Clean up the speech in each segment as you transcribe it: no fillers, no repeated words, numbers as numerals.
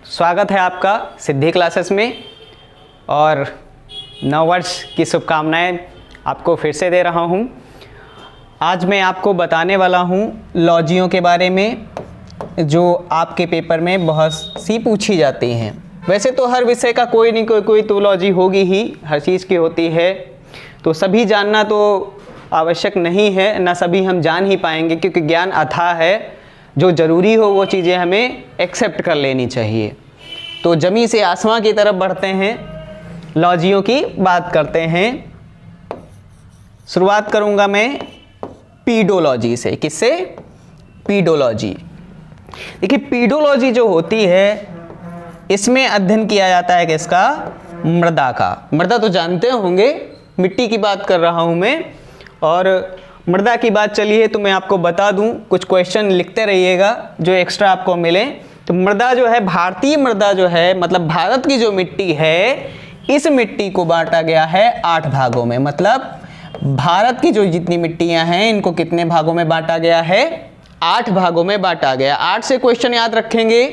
स्वागत है आपका सिद्धि क्लासेस में और नव वर्ष की शुभकामनाएं आपको फिर से दे रहा हूं। आज मैं आपको बताने वाला हूं लॉजियों के बारे में जो आपके पेपर में बहुत सी पूछी जाती हैं। वैसे तो हर विषय का कोई नहीं कोई तो लॉजी होगी ही, हर चीज़ की होती है, तो सभी जानना तो आवश्यक नहीं है, ना सभी हम जान ही पाएंगे क्योंकि ज्ञान अथाह है। जो ज़रूरी हो वो चीज़ें हमें एक्सेप्ट कर लेनी चाहिए। तो जमी से आसमां की तरफ बढ़ते हैं, लॉजियों की बात करते हैं। शुरुआत करूंगा मैं पीडोलॉजी से। किससे? पीडोलॉजी। देखिए पीडोलॉजी जो होती है इसमें अध्ययन किया जाता है किसका? मृदा का। मृदा तो जानते होंगे, मिट्टी की बात कर रहा हूं मैं। और मृदा की बात चलिए तो मैं आपको बता दूं, कुछ क्वेश्चन लिखते रहिएगा जो एक्स्ट्रा आपको मिले। तो मृदा जो है, भारतीय मृदा जो है, मतलब भारत की जो मिट्टी है, इस मिट्टी को बांटा गया है 8 भागों में। मतलब भारत की जो जितनी मिट्टियां हैं इनको कितने भागों में बांटा गया है? 8 भागों में बांटा गया। 8 से क्वेश्चन याद रखेंगे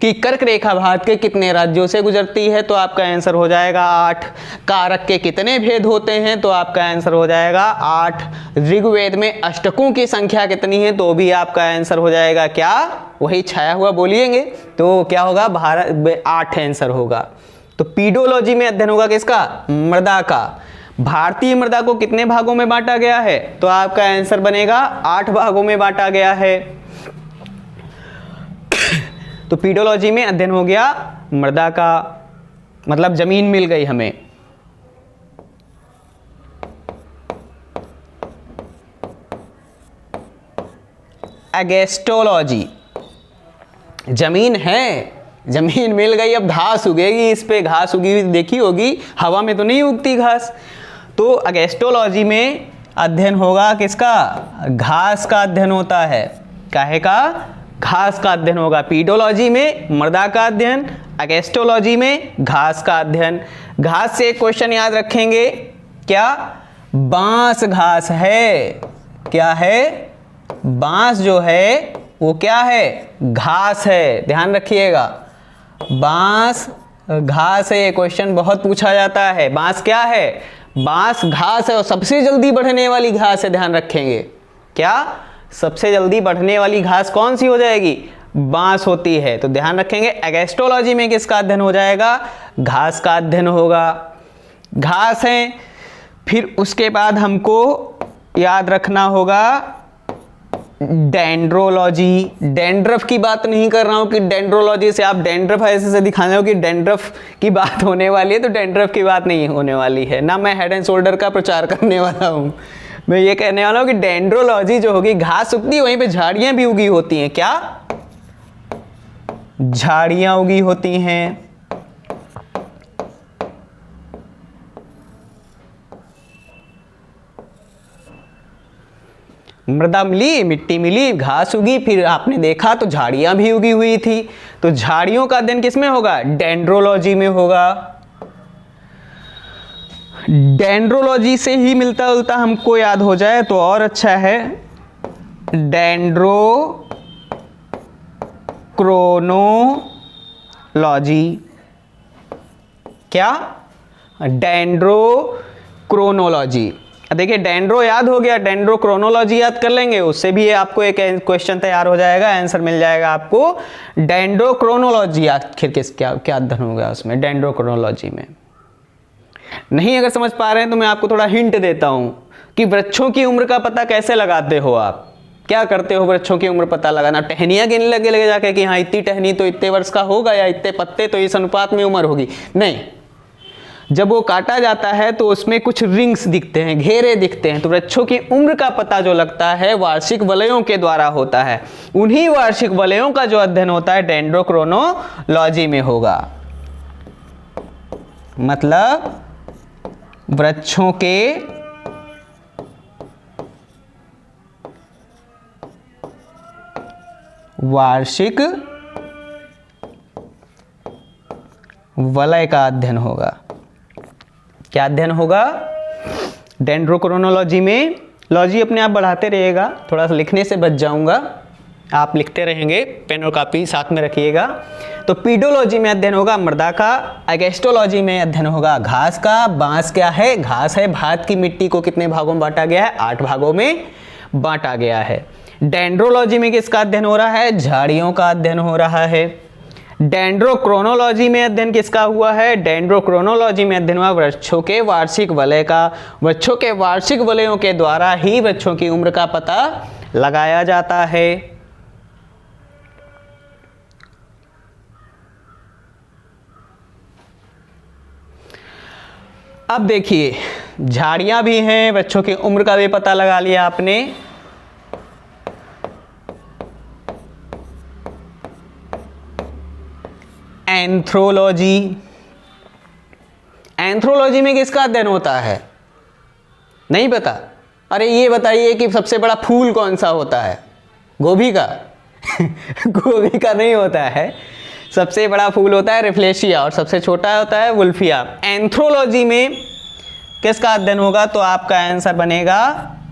कि कर्क रेखा भारत के कितने राज्यों से गुजरती है, तो आपका आंसर हो जाएगा 8। कारक के कितने भेद होते हैं, तो आपका आंसर हो जाएगा 8। ऋग्वेद में अष्टकों की संख्या कितनी है, तो भी आपका आंसर हो जाएगा क्या? वही छाया हुआ बोलिएंगे तो क्या होगा? भारत 8 आंसर होगा। तो पीडोलॉजी में अध्ययन होगा किसका? मृदा का। भारतीय मृदा को कितने भागों में बांटा गया है, तो आपका आंसर बनेगा 8 भागों में बांटा गया है। तो पीडोलॉजी में अध्ययन हो गया मृदा का, मतलब जमीन मिल गई हमें। एगेस्टोलॉजी, जमीन है, जमीन मिल गई, अब घास उगेगी, इस पे घास उगी हुई देखी होगी, हवा में तो नहीं उगती घास। तो एगेस्टोलॉजी में अध्ययन होगा किसका? घास का अध्ययन होता है। काहे का? घास का अध्ययन होगा। पीडोलॉजी में मृदा का अध्ययन, एगेस्टोलॉजी में घास का अध्ययन। घास से एक क्वेश्चन याद रखेंगे, क्या? बांस घास है। क्या है? बांस जो है वो क्या है? घास है। ध्यान रखिएगा, बांस घास है। ये क्वेश्चन बहुत पूछा जाता है। बांस क्या है? बांस घास है और सबसे जल्दी बढ़ने वाली घास है। ध्यान रखेंगे, क्या? सबसे जल्दी बढ़ने वाली घास कौन सी हो जाएगी? बांस होती है। तो ध्यान रखेंगे एगेस्टोलॉजी में किसका अध्ययन हो जाएगा? घास का अध्ययन होगा। घास है। फिर उसके बाद हमको याद रखना होगा डेंड्रोलॉजी। डेंड्रफ की बात नहीं कर रहा हूं कि डेंड्रोलॉजी से आप डेंड्रफ ऐसे से दिखाने हो कि डेंड्रफ की बात होने वाली है, तो डेंड्रफ की बात नहीं होने वाली है ना। मैं हेड एंड शोल्डर का प्रचार करने वाला हूं। मैं ये कहने वाला हूं कि डेंड्रोलॉजी जो होगी, घास उगती है वहीं पे झाड़ियां भी उगी होती हैं। क्या? झाड़ियां उगी होती हैं। मृदा मिली, मिट्टी मिली, घास उगी, फिर आपने देखा तो झाड़ियां भी उगी हुई थी। तो झाड़ियों का अध्ययन किसमें होगा? डेंड्रोलॉजी में होगा। डेंड्रोलॉजी से ही मिलता जुलता हमको याद हो जाए तो और अच्छा है, डेंड्रोक्रोनोलॉजी। क्या? डेंड्रोक्रोनोलॉजी। देखिए डेंड्रो याद हो गया, डेंड्रोक्रोनोलॉजी याद कर लेंगे, उससे भी आपको एक क्वेश्चन तैयार हो जाएगा, आंसर मिल जाएगा आपको। डेंड्रोक्रोनोलॉजी आखिर क्या अध्ययन होगा उसमें? डेंड्रोक्रोनोलॉजी में नहीं अगर समझ पा रहे हैं तो मैं आपको थोड़ा हिंट देता हूं कि वृक्षों की उम्र का पता कैसे लगाते हो आप? क्या करते हो वृक्षों की उम्र पता लगाना? टहनियां गिनने लगे जाके कि हाँ इतनी टहनी तो इतने वर्ष का होगा, या इतने पत्ते तो इस अनुपात में उम्र होगी। नहीं, जब वो काटा जाता है तो उसमें कुछ रिंग्स दिखते हैं, घेरे दिखते हैं। तो वृक्षों की उम्र का पता जो लगता है वार्षिक वलयों के द्वारा होता है। उन्हीं वार्षिक वलयों का जो अध्ययन होता है डेंड्रोक्रोनोलॉजी में होगा। मतलब वृक्षों के वार्षिक वलय का अध्ययन होगा। क्या अध्ययन होगा? डेंड्रोक्रोनोलॉजी में। लॉजी अपने आप बढ़ाते रहिएगा, थोड़ा सा लिखने से बच जाऊंगा, आप लिखते रहेंगे, पेन और कापी साथ में रखिएगा। तो पीडोलॉजी में अध्ययन होगा मृदा का, एगेस्टोलॉजी में अध्ययन होगा घास का। बांस क्या है? घास है। भारत की मिट्टी को कितने भागों में बांटा गया है? 8 भागों में बांटा गया है। डेंड्रोलॉजी में किसका अध्ययन हो रहा है? झाड़ियों का अध्ययन हो रहा है। डेंड्रोक्रोनोलॉजी में अध्ययन किसका हुआ है? डेंड्रोक्रोनोलॉजी में अध्ययन हुआ वृक्षों के वार्षिक वलय का। वृक्षों के वार्षिक वलयों के द्वारा ही वृक्षों की उम्र का पता लगाया जाता है। अब देखिए, झाड़ियां भी हैं, वृक्षों की उम्र का भी पता लगा लिया आपने। एंथ्रोलॉजी, एंथ्रोलॉजी में किसका अध्ययन होता है? नहीं पता? अरे ये बताइए कि सबसे बड़ा फूल कौन सा होता है? गोभी का? गोभी का नहीं होता है। सबसे बड़ा फूल होता है रिफ्लेशिया और सबसे छोटा होता है वुल्फिया। एंथ्रोलॉजी में किसका अध्ययन होगा? तो आपका आंसर बनेगा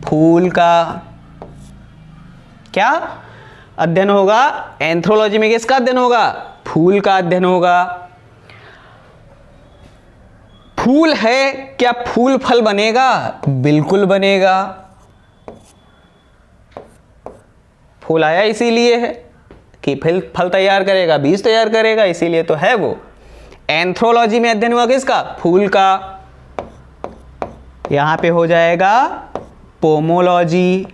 फूल का। क्या अध्ययन होगा? एंथ्रोलॉजी में किसका अध्ययन होगा? फूल का अध्ययन होगा। फूल है, क्या फूल फल बनेगा? बिल्कुल बनेगा। फूल आया इसीलिए है कि फल तैयार करेगा, बीज तैयार करेगा, इसीलिए तो है वो। एंथ्रोलॉजी में अध्ययन हुआ किसका? फूल का। यहां पे हो जाएगा पोमोलॉजी।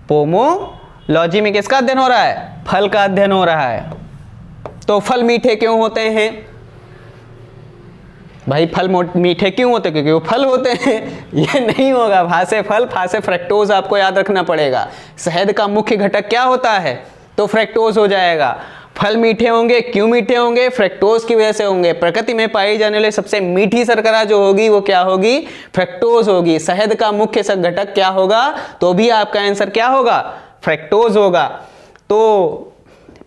पोमोलॉजी में किसका अध्ययन हो रहा है? फल का अध्ययन हो रहा है। तो फल मीठे क्यों होते हैं? भाई फल मीठे क्यों होते? क्योंकि वो फल होते हैं। ये नहीं होगा। भा से फल, फा से फ्रक्टोज आपको याद रखना पड़ेगा। शहद का मुख्य घटक क्या होता है? तो फ्रक्टोज हो जाएगा। फल मीठे होंगे, क्यों मीठे होंगे? फ्रक्टोज की वजह से होंगे। प्रकृति में पाई जाने वाली सबसे मीठी शर्करा जो होगी वो क्या होगी? फ्रक्टोज होगी। शहद का मुख्य घटक क्या होगा? तो भी आपका आंसर क्या होगा? फ्रक्टोज होगा। तो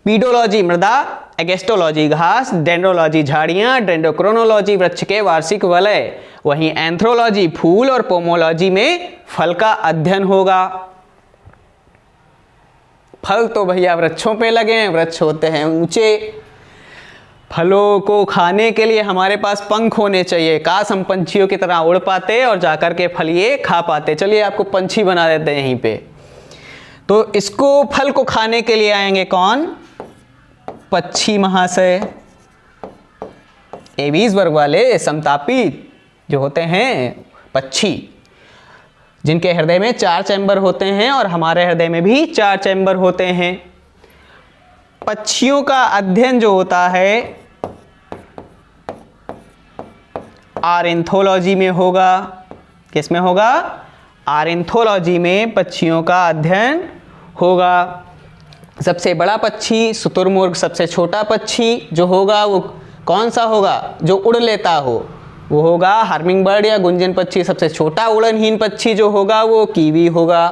पीडोलॉजी मृदा, एगेस्टोलॉजी घास, डेंड्रोलॉजी झाड़ियां, डेंड्रोक्रोनोलॉजी वृक्ष के वार्षिक वलय, वहीं एंथ्रोलॉजी फूल और पोमोलॉजी में फल का अध्ययन होगा। फल तो भैया वृक्षों पे लगे हैं, वृक्ष होते हैं ऊंचे। फलों को खाने के लिए हमारे पास पंख होने चाहिए, काश हम पंछियों की तरह उड़ पाते और जाकर के फल ये खा पाते। चलिए आपको पंछी बना देते हैं यहीं पे। तो इसको फल को खाने के लिए आएंगे कौन? पक्षी महाशय। एबीज वर्ग वाले समतापी जो होते हैं पक्षी, जिनके हृदय में 4 चैम्बर होते हैं और हमारे हृदय में भी 4 चैम्बर होते हैं। पक्षियों का अध्ययन जो होता है ऑर्निथोलॉजी में होगा। किस में होगा? ऑर्निथोलॉजी में पक्षियों का अध्ययन होगा। सबसे बड़ा पक्षी शुतुरमुर्ग, सबसे छोटा पक्षी जो होगा वो कौन सा होगा? जो उड़ लेता हो वो होगा हर्मिंग बर्ड या गुंजन पक्षी। सबसे छोटा उड़नहीन पक्षी जो होगा वो कीवी होगा।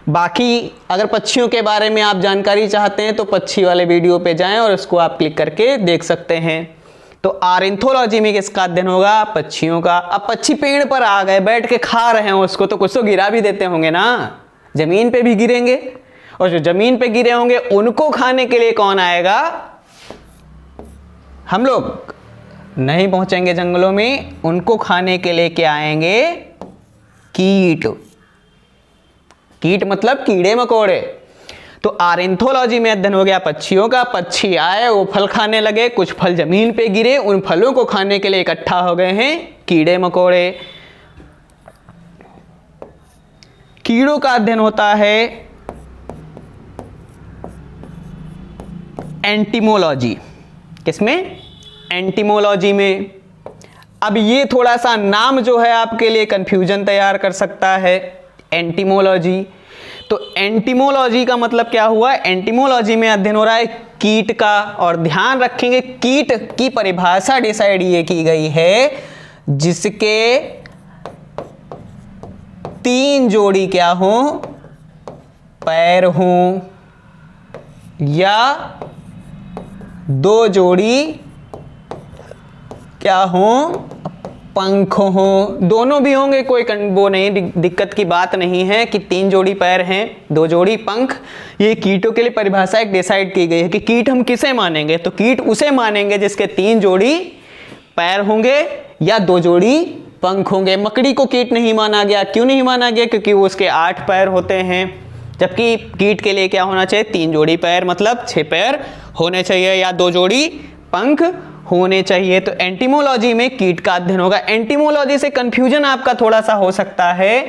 बाकी अगर पक्षियों के बारे में आप जानकारी चाहते हैं तो पक्षी वाले वीडियो पे जाएं और उसको आप क्लिक करके देख सकते हैं। तो ऑर्निथोलॉजी में किसका अध्ययन होगा? पक्षियों का। अब पक्षी पेड़ पर आ गए, बैठ के खा रहे हैं उसको, तो कुछ तो गिरा भी देते होंगे ना, जमीन पे भी गिरेंगे, और जो जमीन पे गिरे होंगे उनको खाने के लिए कौन आएगा? हम लोग नहीं पहुंचेंगे जंगलों में, उनको खाने के लिए क्या आएंगे? कीट। कीट मतलब कीड़े मकोड़े। तो ऑर्निथोलॉजी में अध्ययन हो गया पक्षियों का। पक्षी आए, वो फल खाने लगे, कुछ फल जमीन पे गिरे, उन फलों को खाने के लिए इकट्ठा हो गए हैं कीड़े मकोड़े। कीड़ों का अध्ययन होता है एंटिमोलॉजी। किसमें? एंटिमोलॉजी में। अब ये थोड़ा सा नाम जो है आपके लिए कंफ्यूजन तैयार कर सकता है। एंटिमोलॉजी, तो एंटिमोलॉजी का मतलब क्या हुआ? एंटिमोलॉजी में अध्ययन हो रहा है कीट का। और ध्यान रखेंगे कीट की परिभाषा डिसाइड ये की गई है जिसके 3 जोड़ी क्या हो? पैर हो, या 2 जोड़ी क्या हो? पंख हो, दोनों भी होंगे, कोई वो नहीं, दिक्कत की बात नहीं है कि 3 जोड़ी पैर हैं 2 जोड़ी पंख। ये कीटों के लिए परिभाषा एक डिसाइड की गई है कि कीट हम किसे मानेंगे, तो कीट उसे मानेंगे जिसके 3 जोड़ी पैर होंगे या 2 जोड़ी पंख होंगे। मकड़ी को कीट नहीं माना गया, क्यों नहीं माना गया? क्योंकि वो उसके 8 पैर होते हैं, जबकि कीट के लिए क्या होना चाहिए? 3 जोड़ी पैर, मतलब 6 पैर होने चाहिए या 2 जोड़ी पंख होने चाहिए। तो एंटिमोलॉजी में कीट का अध्ययन होगा। एंटिमोलॉजी से कंफ्यूजन आपका थोड़ा सा हो सकता है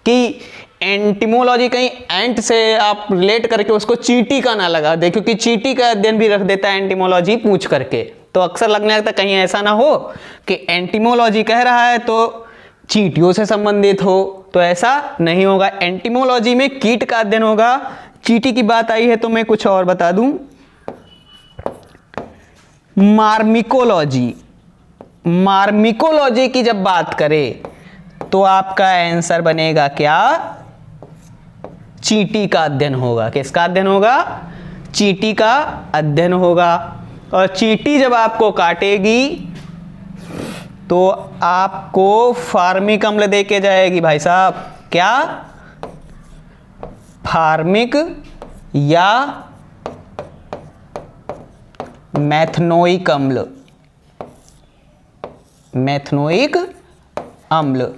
कि एंटिमोलॉजी कहीं एंट से आप रिलेट करके उसको चींटी का ना लगा दे, क्योंकि चींटी का अध्ययन भी रख देता है एंटिमोलॉजी पूछ करके, तो अक्सर लगने लगता कहीं ऐसा ना हो कि एंटिमोलॉजी कह रहा है तो चींटियों से संबंधित हो, तो ऐसा नहीं होगा। एंटिमोलॉजी में कीट का अध्ययन होगा। चींटी की बात आई है तो मैं कुछ और बता दूं। मार्मिकोलॉजी, मार्मिकोलॉजी की जब बात करें तो आपका आंसर बनेगा क्या? चींटी का अध्ययन होगा। किसका अध्ययन होगा? चींटी का अध्ययन होगा। और चींटी जब आपको काटेगी तो आपको फार्मिक अम्ल दे के जाएगी भाई साहब। क्या? फार्मिक या मैथनोइक अम्ल, मैथनोइक अम्ल।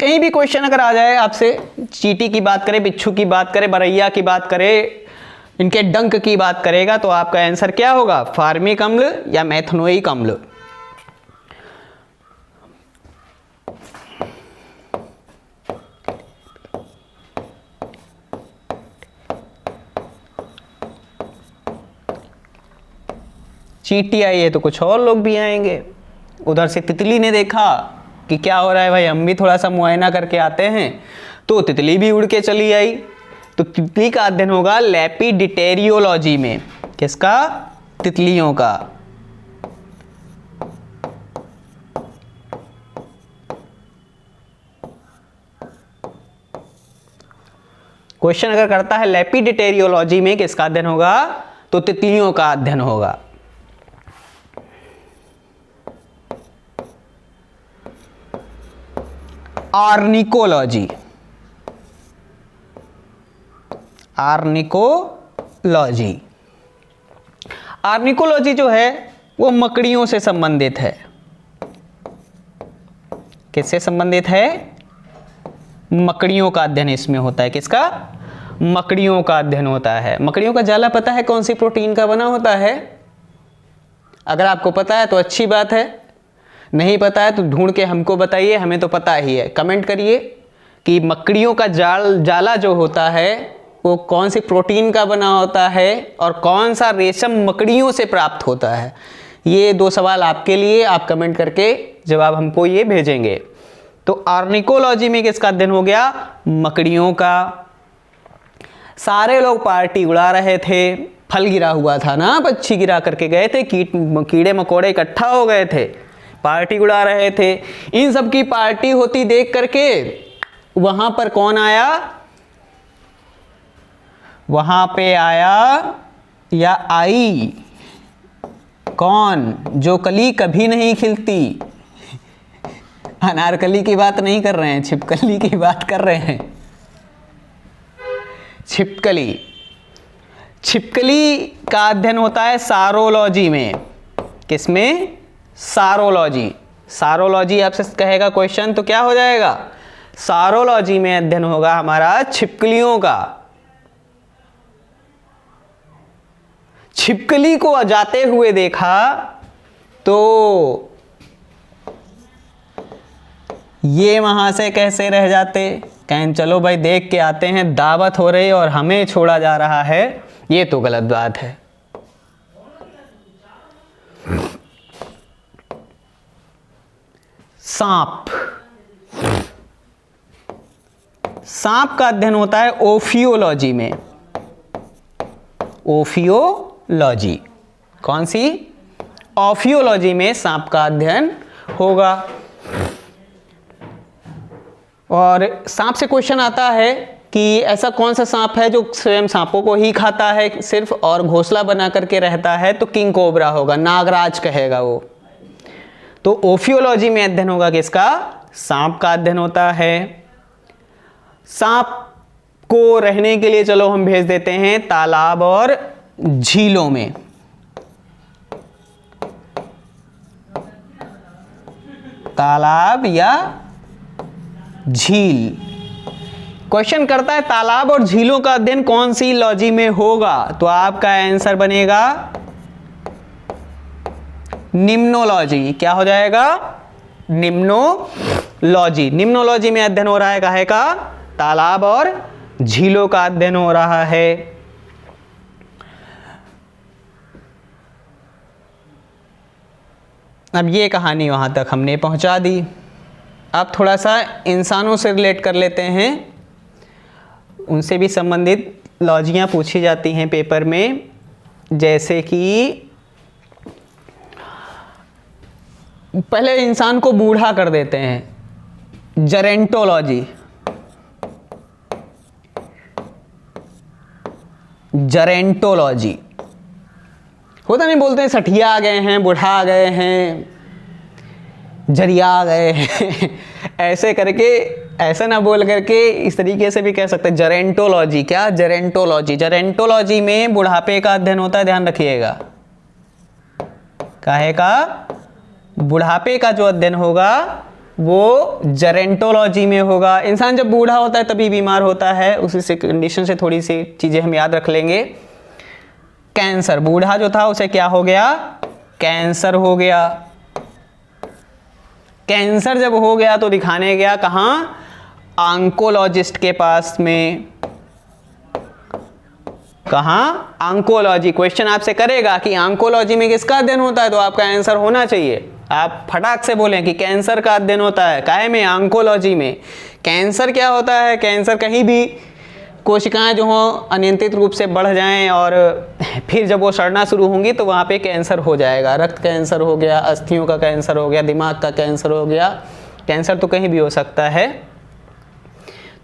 कहीं भी क्वेश्चन अगर आ जाए आपसे, चींटी की बात करें, बिच्छू की बात करें, बरैया की बात करें, इनके डंक की बात करेगा, तो आपका आंसर क्या होगा? फार्मिक अम्ल या मैथनोइक अम्ल। चींटी आई है तो कुछ और लोग भी आएंगे। उधर से तितली ने देखा कि क्या हो रहा है भाई, हम भी थोड़ा सा मुआयना करके आते हैं, तो तितली भी उड़ के चली आई। तो तितली का अध्ययन होगा लेपिडिटेरियोलॉजी में। किसका? तितलियों का। क्वेश्चन अगर करता है लेपिडिटेरियोलॉजी में किसका अध्ययन होगा, तो तितलियों का अध्ययन होगा। आर्निकोलॉजी, आर्निकोलॉजी, आर्निकोलॉजी जो है वो मकड़ियों से संबंधित है। किससे संबंधित है? मकड़ियों का अध्ययन इसमें होता है। किसका? मकड़ियों का अध्ययन होता है। मकड़ियों का जाला पता है कौन सी प्रोटीन का बना होता है? अगर आपको पता है तो अच्छी बात है, नहीं पता है तो ढूंढ के हमको बताइए, हमें तो पता ही है। कमेंट करिए कि मकड़ियों का जाला जो होता है वो कौन सी प्रोटीन का बना होता है और कौन सा रेशम मकड़ियों से प्राप्त होता है। ये 2 सवाल आपके लिए, आप कमेंट करके जवाब हमको ये भेजेंगे। तो आर्निकोलॉजी में किसका अध्ययन हो गया? मकड़ियों का। सारे लोग पार्टी उड़ा रहे थे, फल गिरा हुआ था ना, पक्षी गिरा करके गए थे, कीड़े मकोड़े इकट्ठा हो गए थे, पार्टी उड़ा रहे थे। इन सब की पार्टी होती देख करके वहां पर कौन आया? वहां पे आया या आई कौन? जो कली कभी नहीं खिलती। अनारकली की बात नहीं कर रहे हैं, छिपकली की बात कर रहे हैं। छिपकली, छिपकली का अध्ययन होता है सारोलॉजी में। किसमें? सारोलॉजी। सारोलॉजी आपसे कहेगा क्वेश्चन तो क्या हो जाएगा? सारोलॉजी में अध्ययन होगा हमारा छिपकलियों का। छिपकली को जाते हुए देखा तो ये वहां से कैसे रह जाते? कहें चलो भाई देख के आते हैं, दावत हो रही और हमें छोड़ा जा रहा है, ये तो गलत बात है। सांप, सांप का अध्ययन होता है ओफियोलॉजी में। ओफियोलॉजी, कौन सी? ओफियोलॉजी में सांप का अध्ययन होगा। और सांप से क्वेश्चन आता है कि ऐसा कौन सा सांप है जो स्वयं सांपों को ही खाता है सिर्फ और घोंसला बना करके रहता है? तो किंग कोबरा होगा, नागराज कहेगा वो। तो ओफियोलॉजी में अध्ययन होगा किसका? सांप का अध्ययन होता है। सांप को रहने के लिए चलो हम भेज देते हैं तालाब और झीलों में। तालाब या झील। क्वेश्चन करता है तालाब और झीलों का अध्ययन कौन सी लॉजी में होगा, तो आपका आंसर बनेगा निम्नोलॉजी। क्या हो जाएगा? निम्नोलॉजी। निम्नोलॉजी में अध्ययन हो रहा है काहे का? तालाब और झीलों का अध्ययन हो रहा है। अब ये कहानी वहां तक हमने पहुंचा दी। अब थोड़ा सा इंसानों से रिलेट कर लेते हैं, उनसे भी संबंधित लॉजियां पूछी जाती हैं पेपर में। जैसे कि पहले इंसान को बूढ़ा कर देते हैं, जेरेंटोलॉजी। जेरेंटोलॉजी होता नहीं, बोलते हैं सठिया आ गए हैं, बूढ़ा आ गए हैं, जरिया आ गए हैं ऐसे करके, ऐसा ना बोल करके इस तरीके से भी कह सकते हैं जेरेंटोलॉजी। क्या? जेरेंटोलॉजी। जेरेंटोलॉजी में बुढ़ापे का अध्ययन होता है, ध्यान रखिएगा। काहे का? बुढ़ापे का जो अध्ययन होगा वो जेरेंटोलॉजी में होगा। इंसान जब बूढ़ा होता है तभी बीमार होता है, उसी से कंडीशन से थोड़ी सी चीजें हम याद रख लेंगे। कैंसर, बूढ़ा जो था उसे क्या हो गया? कैंसर हो गया। कैंसर जब हो गया तो दिखाने गया कहाँ? ऑन्कोलॉजिस्ट के पास में। कहाँ? ऑन्कोलॉजी। क्वेश्चन आपसे करेगा कि ऑन्कोलॉजी में किसका अध्ययन होता है, तो आपका आंसर होना चाहिए, आप फटाक से बोलें कि कैंसर का अध्ययन होता है। काहे में? ऑन्कोलॉजी में। कैंसर क्या होता है? कैंसर कहीं भी कोशिकाएं जो हों अनियंत्रित रूप से बढ़ जाएं और फिर जब वो सड़ना शुरू होंगी तो वहाँ पे कैंसर हो जाएगा। रक्त कैंसर हो गया, अस्थियों का कैंसर हो गया, दिमाग का कैंसर हो गया। कैंसर तो कहीं भी हो सकता है।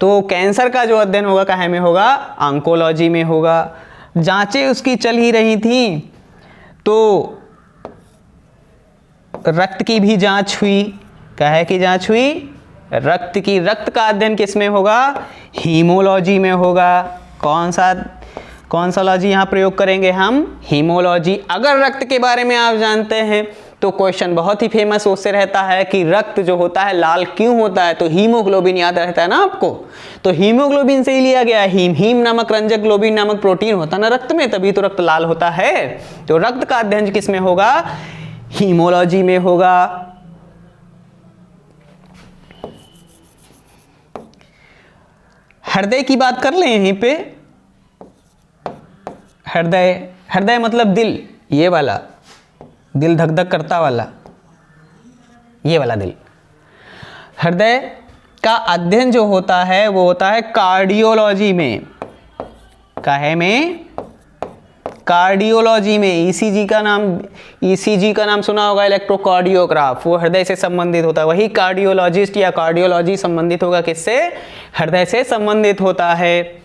तो कैंसर का जो अध्ययन होगा काहे में होगा? ऑन्कोलॉजी में होगा। जांचें उसकी चल ही रही थी तो रक्त की भी जांच हुई। काहे की जांच हुई? रक्त की। रक्त का अध्ययन किस में होगा? हीमोलॉजी में होगा। कौन सा लॉजी यहाँ प्रयोग करेंगे हम? हीमोलॉजी। अगर रक्त के बारे में आप जानते हैं तो क्वेश्चन बहुत ही फेमस उससे रहता है कि रक्त जो होता है लाल क्यों होता है, तो हीमोग्लोबिन याद रहता है ना आपको, तो हीमोग्लोबिन से ही लिया गया। हीम नामक रंजक, ग्लोबिन नामक प्रोटीन होता है ना रक्त में, तभी तो रक्त लाल होता है। तो रक्त का अध्ययन किस में होगा? हीमोलॉजी में होगा। हृदय की बात कर लें यहीं पे। हृदय मतलब दिल, ये वाला दिल धक धक करता वाला, ये वाला दिल। हृदय का अध्ययन जो होता है वो होता है कार्डियोलॉजी में। काहे में? कार्डियोलॉजी में। ईसीजी का नाम सुना होगा, इलेक्ट्रोकार्डियोग्राफ, वो हृदय से संबंधित होता है। वही कार्डियोलॉजिस्ट या कार्डियोलॉजी संबंधित होगा किससे? हृदय से संबंधित होता है।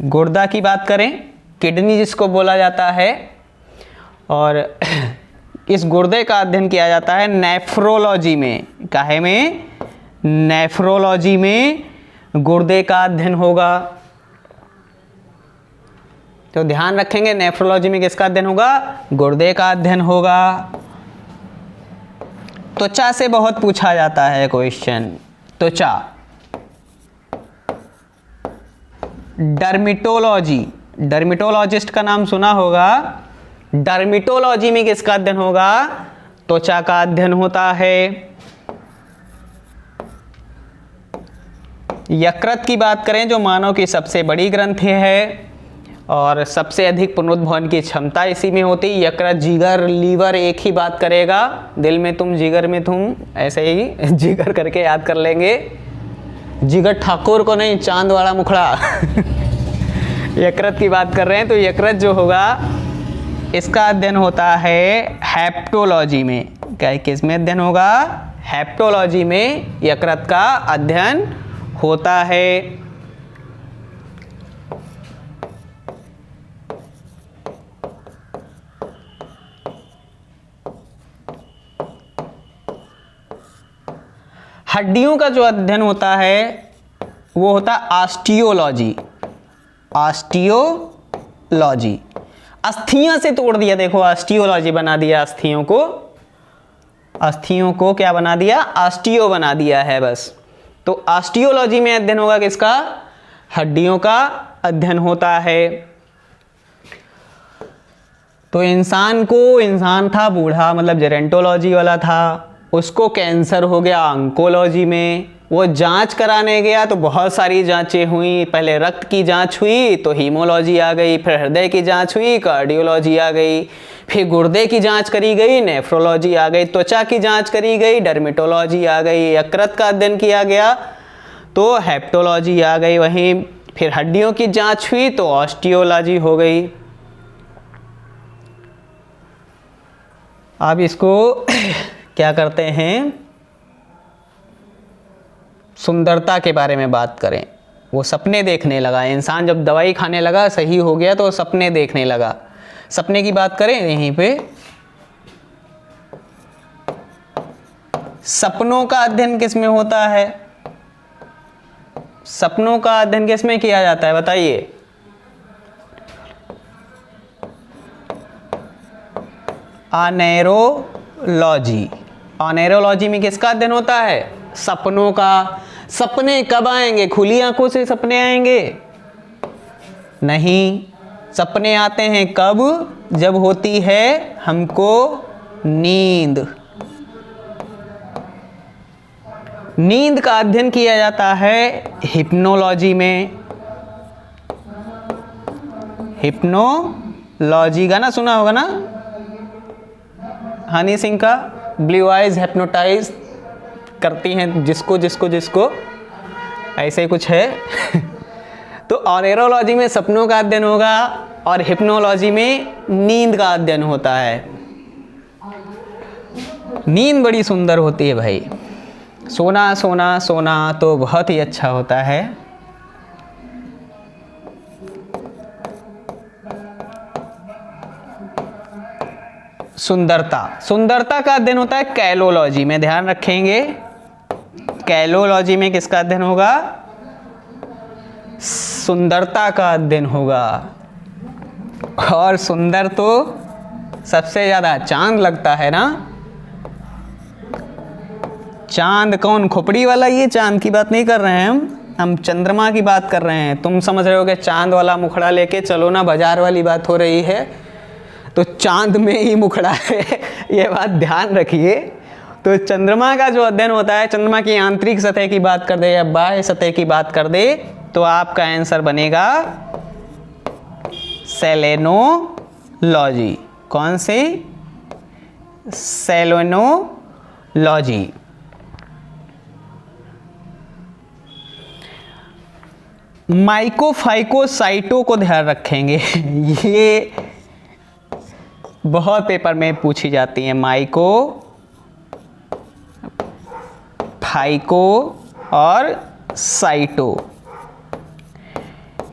गुर्दा की बात करें, किडनी जिसको बोला जाता है, और इस गुर्दे का अध्ययन किया जाता है नेफ्रोलॉजी में। काहे में? नेफ्रोलॉजी में गुर्दे का अध्ययन होगा। तो ध्यान रखेंगे, नेफ्रोलॉजी में किसका अध्ययन होगा? गुर्दे का अध्ययन होगा। त्वचा से बहुत पूछा जाता है क्वेश्चन। त्वचा, डर्मिटोलॉजी, डर्मिटोलॉजिस्ट का नाम सुना होगा। डर्मिटोलॉजी में किसका अध्ययन होगा? त्वचा का अध्ययन होता है। यकृत की बात करें, जो मानव की सबसे बड़ी ग्रंथि है और सबसे अधिक पुनरुद्भवन की क्षमता इसी में होती है। यकृत, जिगर, लीवर एक ही बात करेगा। दिल में तुम, जिगर में तुम, ऐसे ही जिगर करके याद कर लेंगे। जिगर ठाकुर को नहीं, चांद वाला मुखड़ा यकृत की बात कर रहे हैं। तो यकृत जो होगा इसका अध्ययन होता है हेप्टोलॉजी में। क्या किस में अध्ययन होगा? हेप्टोलॉजी में यकृत का अध्ययन होता है। हड्डियों का जो अध्ययन होता है वो होता है ऑस्टियोलॉजी। ऑस्टियोलॉजी, अस्थियां से तोड़ दिया, देखो ऑस्टियोलॉजी बना दिया, अस्थियों को क्या बना दिया, ऑस्टियो बना दिया है बस। तो ऑस्टियोलॉजी में अध्ययन होगा किसका, हड्डियों का अध्ययन होता है। तो इंसान था बूढ़ा, मतलब जेरेंटोलॉजी वाला था, उसको कैंसर हो गया ऑन्कोलॉजी में। वो जांच कराने गया तो बहुत सारी जांचें हुई, पहले रक्त की जांच हुई तो हीमोलॉजी आ गई, फिर हृदय की जांच हुई कार्डियोलॉजी आ गई, फिर गुर्दे की जांच करी गई नेफ्रोलॉजी आ गई, त्वचा की जांच करी गई डर्मेटोलॉजी आ गई, यकृत का अध्ययन किया गया तो हेप्टोलॉजी आ गई, वहीं फिर हड्डियों की जांच हुई तो ऑस्टियोलॉजी हो गई। अब इसको क्या करते हैं, सुंदरता के बारे में बात करें। वो सपने देखने लगा, इंसान जब दवाई खाने लगा सही हो गया तो सपने देखने लगा। सपने की बात करें यहीं पे, सपनों का अध्ययन किस में होता है, सपनों का अध्ययन किस में किया जाता है बताइए। ऑनेरोलॉजी। ऑनेरोलॉजी में किसका अध्ययन होता है, सपनों का। सपने कब आएंगे, खुली आंखों से सपने आएंगे नहीं, सपने आते हैं कब, जब होती है हमको नींद। नींद का अध्ययन किया जाता है हिप्नोलॉजी में। हिप्नोलॉजी गाना सुना होगा ना, हनी सिंह का, ब्लू आइज हिप्नोटाइज करती हैं जिसको जिसको जिसको, ऐसे कुछ है। तो ऑनेरोलॉजी में सपनों का अध्ययन होगा और हिप्नोलॉजी में नींद का अध्ययन होता है। नींद बड़ी सुंदर होती है भाई, सोना सोना सोना तो बहुत ही अच्छा होता है। सुंदरता का अध्ययन होता है कैलोलॉजी में, ध्यान रखेंगे। कैलोलॉजी में किसका अध्ययन होगा, सुंदरता का अध्ययन होगा। और सुंदर तो सबसे ज्यादा चांद लगता है ना। चांद कौन, खोपड़ी वाला, ये चांद की बात नहीं कर रहे हैं हम चंद्रमा की बात कर रहे हैं। तुम समझ रहे हो कि चांद वाला मुखड़ा लेके चलो ना, बाजार वाली बात हो रही है, तो चांद में ही मुखड़ा है, ये बात ध्यान रखिए। तो चंद्रमा का जो अध्ययन होता है, चंद्रमा की आंतरिक सतह की बात कर दे या बाह्य सतह की बात कर दे, तो आपका आंसर बनेगा सेलेनोलॉजी। कौन सी, सेलेनोलॉजी। माइकोफाइकोसाइटो को ध्यान रखेंगे, ये बहुत पेपर में पूछी जाती है। माइको, फाइको और साइटो,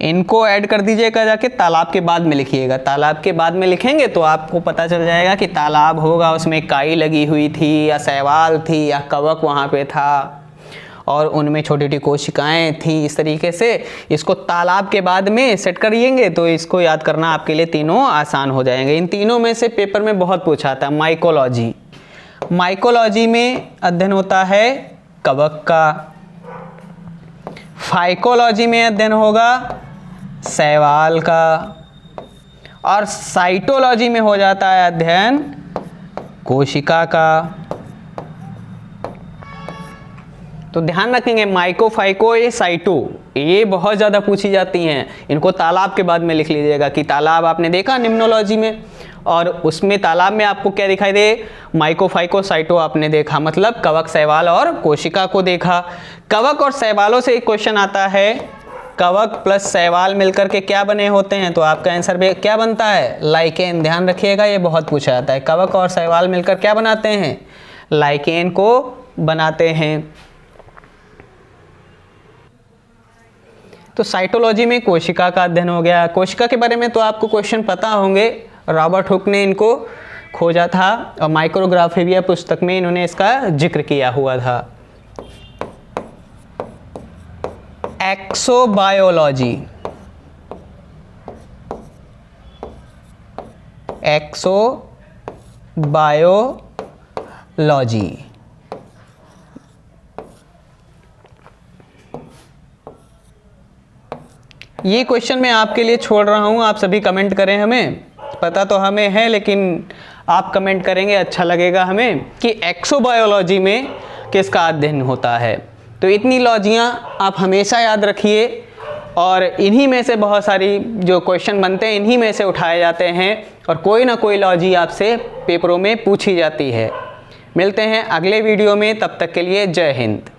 इनको ऐड कर दीजिएगा, जाके तालाब के बाद में लिखिएगा। तालाब के बाद में लिखेंगे तो आपको पता चल जाएगा कि तालाब होगा, उसमें काई लगी हुई थी या शैवाल थी या कवक वहाँ पे था और उनमें छोटी छोटी कोशिकाएं थी। इस तरीके से इसको तालाब के बाद में सेट करिएंगे तो इसको याद करना आपके लिए तीनों आसान हो जाएंगे। इन तीनों में से पेपर में बहुत पूछा था। माइकोलॉजी, माइकोलॉजी में अध्ययन होता है कवक का। फाइकोलॉजी में अध्ययन होगा शैवाल का। और साइटोलॉजी में हो जाता है अध्ययन कोशिका का। तो ध्यान रखेंगे माइको, फाइको, ये साइटो, ये बहुत ज़्यादा पूछी जाती हैं। इनको तालाब के बाद में लिख लीजिएगा कि तालाब आपने देखा निम्नोलॉजी में, और उसमें तालाब में आपको क्या दिखाई दे, माइको, फाइको, साइटो आपने देखा, मतलब कवक, शैवाल और कोशिका को देखा। कवक और शैवालों से एक क्वेश्चन आता है, कवक प्लस शैवाल मिलकर के क्या बने होते हैं, तो आपका आंसर भी क्या बनता है, लाइकेन। ध्यान रखिएगा, ये बहुत पूछा जाता है। कवक और शैवाल मिलकर क्या बनाते हैं, लाइकेन को बनाते हैं। तो साइटोलॉजी में कोशिका का अध्ययन हो गया। कोशिका के बारे में तो आपको क्वेश्चन पता होंगे, रॉबर्ट हुक ने इनको खोजा था और माइक्रोग्राफिया पुस्तक में इन्होंने इसका जिक्र किया हुआ था। Exobiology, exobiology. ये क्वेश्चन मैं आपके लिए छोड़ रहा हूँ, आप सभी कमेंट करें। हमें पता तो हमें है, लेकिन आप कमेंट करेंगे अच्छा लगेगा हमें कि एक्सोबायोलॉजी में किसका अध्ययन होता है। तो इतनी लॉजियाँ आप हमेशा याद रखिए, और इन्हीं में से बहुत सारी जो क्वेश्चन बनते हैं इन्हीं में से उठाए जाते हैं, और कोई ना कोई लॉजी आपसे पेपरों में पूछी जाती है। मिलते हैं अगले वीडियो में, तब तक के लिए जय हिंद।